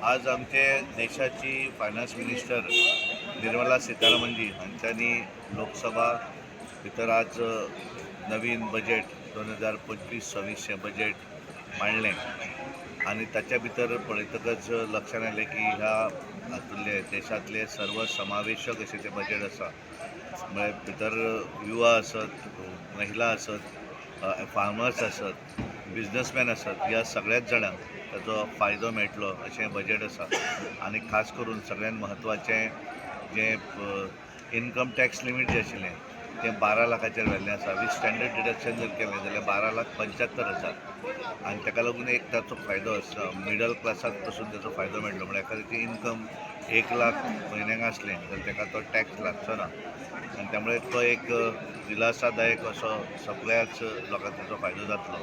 आज आमचे देशाची फायनान्स मिनिस्टर निर्मला सीतारामनजी हांच्यांनी लोकसभा भितर आज नवीन बजेट 2025-26 बजेट मांडलें आणि ताच्या भितर पळयतकच लक्षात आयलें की ह्या हातूंतले देशांतले सर्वसमावेशक अशें तें बजेट आसा. म्हळ्यार भितर युवा आसत, महिला आसत, फार्मर्स आसत, बिझनसमॅन आसत, ह्या सगळ्याच जाणांक ताचो फायदो मेळटलो अशें बजेट आसा. आनी खास करून सगळ्यात म्हत्वाचें जें इन्कम टॅक्स लिमीट जें आशिल्लें तें 12 लाखाचेर व्हेल्लें आसा. वीथ स्टँडर्ड डिडक्शन जर केलें जाल्यार 12,75,000 आनी ताका लागून एक ताचो फायदो आसा. मिडल क्लासाक पसून ताचो फायदो मेळटलो. म्हळ्यार एखाद्याची इन्कम 1 लाख म्हयन्याक आसलें जाल्यार ताका तो टॅक्स लागचो ना आनी त्यामुळे तो एक दिलासादायक असो सगळ्याच लोकांक ताचो फायदो जातलो.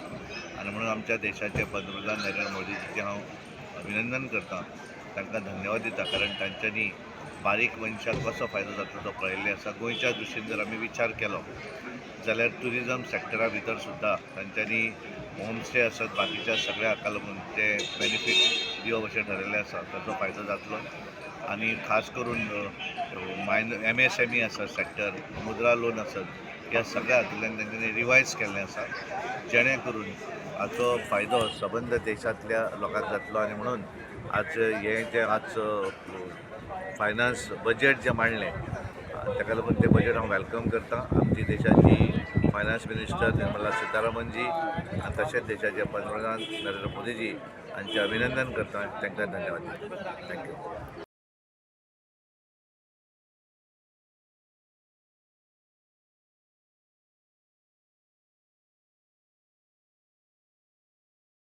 आनी म्हणून आमच्या देशाचे पंतप्रधान नरेंद्र मोदीजीचें हांव अभिनंदन करता, तांकां धन्यवाद दिता, कारण तांच्यांनी बारीक मनशाक कसो फायदो जातलो तो पळयल्लें आसा. गोंयच्या दृश्टीन जर आमी विचार केलो जाल्यार टुरिजम सॅक्टरा भितर सुद्दां तांच्यांनी होम स्टे आसत, बाकीच्या सगळ्या हाका लागून ते बेनिफीट दिवप अशें ठरयल्लें आसा. ताचो फायदो जातलो. आनी खास करून MSME आसत सॅक्टर, मुद्रा लोन आसत, ह्या सगळ्या हातूंतल्यान तांच्यांनी रिवायज केल्लें आसा, जेणे करून हाचो फायदो सबंद देशांतल्या लोकांक जातलो. आनी म्हणून आज हें जें आज फायनान्स बजेट जें मांडलें ताका लागून तें बजेट हांव वेलकम करता. आमची देशाची फायनान्स मिनिस्टर निर्मला सीतारामनजी आनी तशेंच देशाचे पंतप्रधान नरेंद्र मोदीजी हांचें अभिनंदन करता. तांकां धन्यवाद दिता. थँक्यू.